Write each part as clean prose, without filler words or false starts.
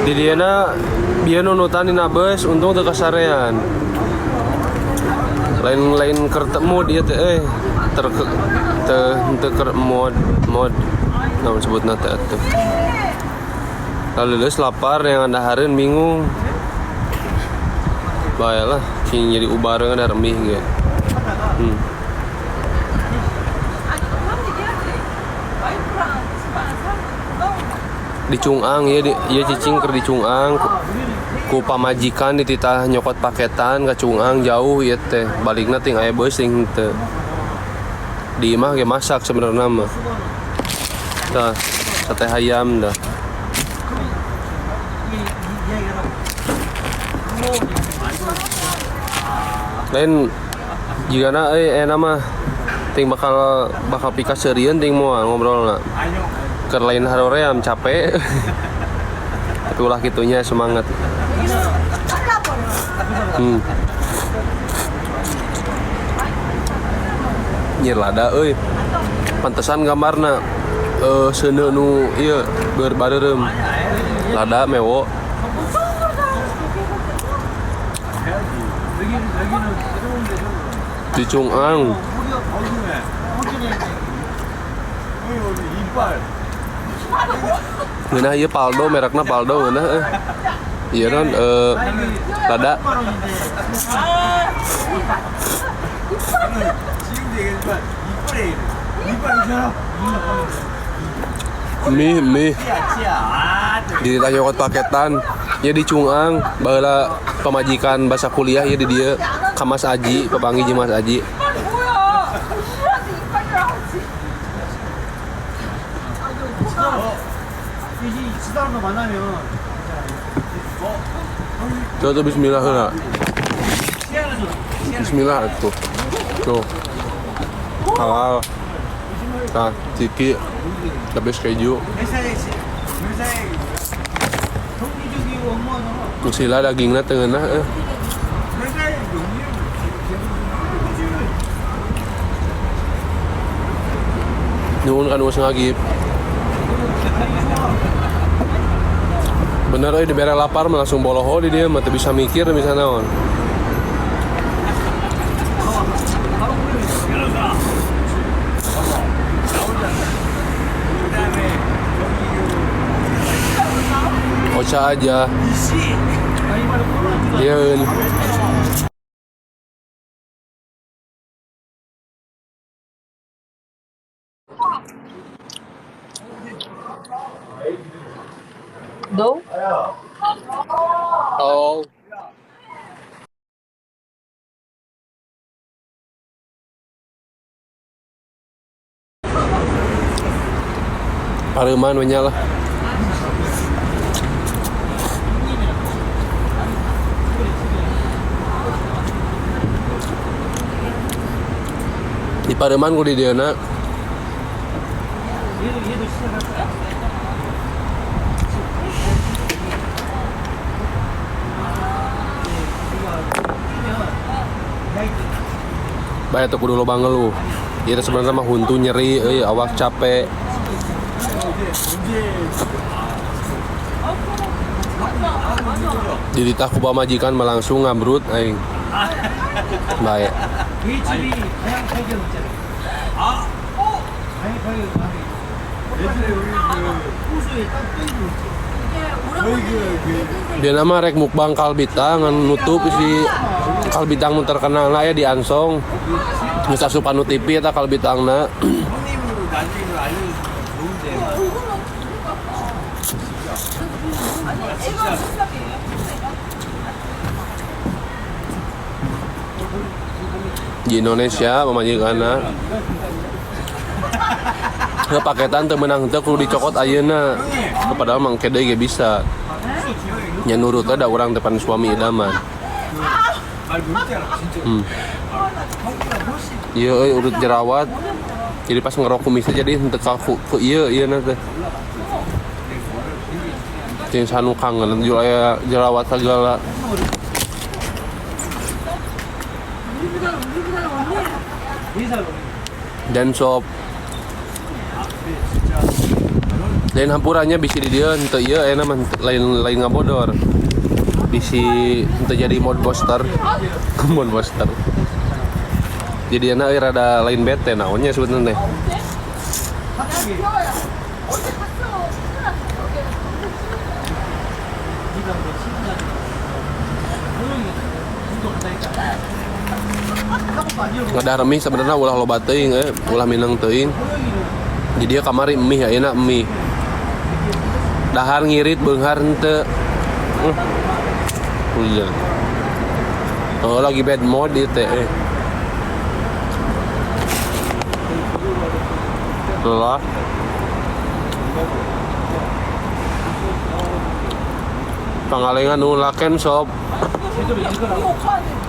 Di diana bieu nunutan dina beus untung teu kasarean. Lain ketemu dia teh teu mod namun sebutna teh atuh. Lalu leus lapar yang andahareun bingung. Bayalah cing jadi ubareun ada remih ge. Di Cungang ya ieu cicing keur di Cungang ku pamajikan dititah nyokot paketan ka Cungang jauh ieu teh balikna ting aya beus ting teu di imah ge masak sebenarnya mah tah sate ayam dah lain jigana mah ting bakal pika seurieun ting moal ngobrolna keur lain haroream capek tapi ulah kitunya semangat. Nyir lada euy pantesan gambarna seuneu nu ieu bareureum lada mewo di Cungang. Ngeunah ieu Paldo merekna Paldo ngeunah ieu non lada mie di nyokot paketan ya di Cungang baheula pamajikan basa kuliah ya di dieu ka Mas Aji papanggih jeung Mas Aji. Tuh bismillah heula. Bismillah tuh. Tuh. Halal. Nah, ciki lebih keju. Kusila dagingna teu ngeunah Nuhun kan geus ngagip. Bener euy dibere lapar mah langsung boloho di dieu mah teu bisa mikir bisa naon. Ocha aja. Dieun. Do? Oh. Pareuman we nya lah. Di Pareuman ku di dieuna bae teu kudu loba ngeluh. Ieu teh sebenarnya mah huntu nyeri euy awak capek. Dititah ku pamajikan mah langsung ngambrut aing. Bae. Dia nama rek mukbang kalbitang ngan nutup si kalbitang nu terkenal na ya di Ansong. Geus asupan nu TV eta kalbitangna. Di Indonesia pamajikanna paketan teu meunang teu kudu dicokot ayeuna. Padahal mang kede ge bisa. Nya nurut ada urang depan suami idaman. Ieu euy urut jerawat. Jadi pas ngerok kumisnya jadi henteu ka ku ieu teh. Cing sanu kangen jual aya jerawat segala. Dan sop Lain hampurannya bisi di dia henteu ieu aya mah lain ngabodor. Bisi henteu jadi mode booster. Mode booster. Jadi enak rada lain bete naonnya sebenarnya. Ngadah remih sebenarnya ulah loba teuing ulah minang teuing. Jadi dia kamari emih ayeuna emih. Dahar ngirit beunghar henteu. Iya. Oh lagi bad mode ieu teh. Lelah. Pangalengan nu laken shop.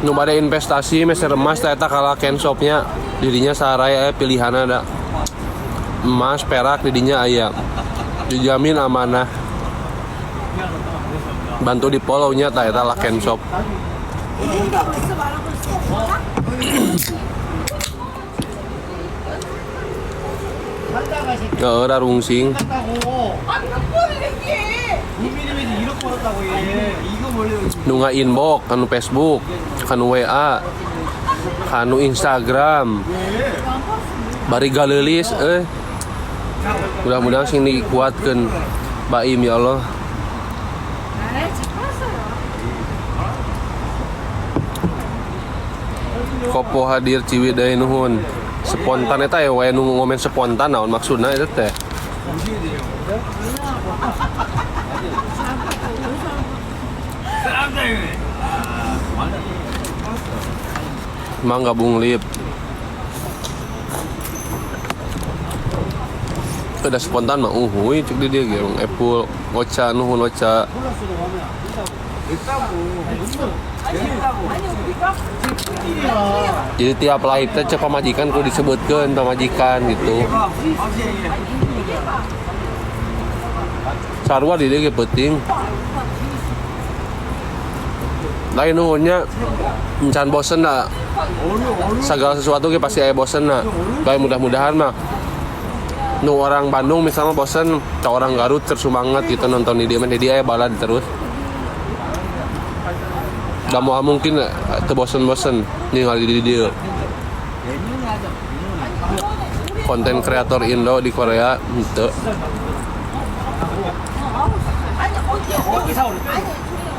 Nu bade investasi meser emas teh eta ka laken shopnya. Dirinya saraya pilihanna da. Emas, perak didinya aya. Dijamin amanah. Bantu di follow-nya tah eta laken shop. Ora rungsing. Nu nga-inbox kanu Facebook, kanu WA, kanu Instagram. Bari galeulis mudah-mudahan sing dikuatkeun Baim ya Allah. Kopo hadir Ciwidey nuhun. Spontan eta ya wae nu ngomen spontan naon maksudna eta teh. Mang gabung lip. Udah spontan mah uhuy cek di dia ge Apple ocha nuhun ocha. Jadi tiap live teh cek pamajikan kudu disebutkeun pamajikan gitu. Sarua di dieu ge penting. Lain nuhunnya encan bosen da. Segala sesuatu ge pasti aya bosen na. Bae mudah-mudahan mah nu orang Bandung misalnya bosen, ke orang Garut tersumangat gitu nonton di dia aya balad terus. Gak mau mungkin terbosen-bosen ningali di dia. Konten kreator Indo di Korea gitu.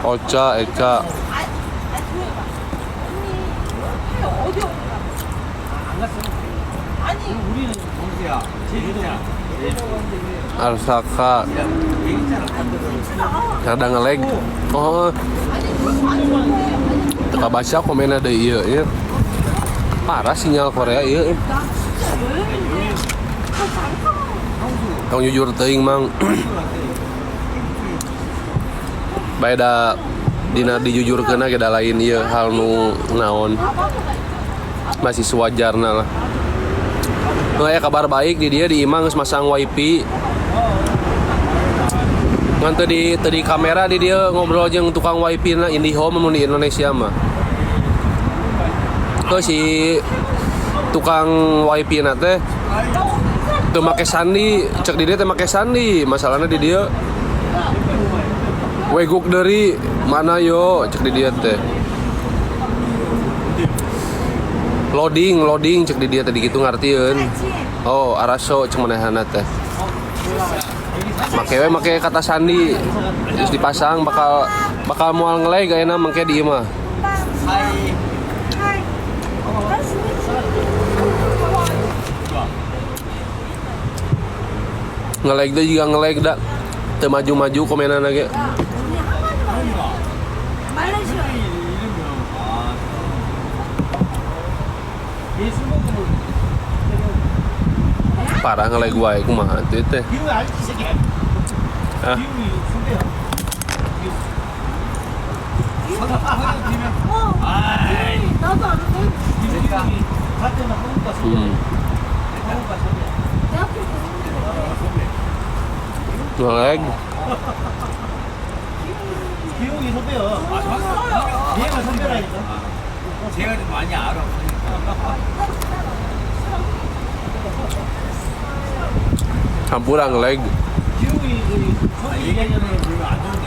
Ocha, Eka. Arsaka. Kadang ngelag. Oh. Teka baca komen ada iya. Parah sinyal Korea iya. Tong jujur teuing mang. Bae da dina dijujurkeun ge da lain ieu hal nu naon. Masih sewajarna lah. Ya kabar baik di dia di Imang geus masang wifi. Ngan tadi kamera di dia ngobrol jeung tukang wifi na IndiHome mun di Indonesia mah. Si tukang wifi na teh teu make sandi, cek di dia teh make sandi. Masalahna di dia weguk dari mana yo cek di dia teh. Loading cek di dia tadi gitu ngartieun. Oh, araso cek manehana teh. Make kata sandi terus dipasang bakal moal ngelag ayeuna mangke di ieu mah. Ngelag teh juga ngelag da. Teu maju-maju komenana ge. Parah ngelag wae kumaha teh teh. Ah. Ngelag. 기용이 선배요. 얘가 선배라니까. 제가 좀 많이 알아. Campuran ngelag. 기용이 저기 얘기하기 전에 별로 안 좋은데.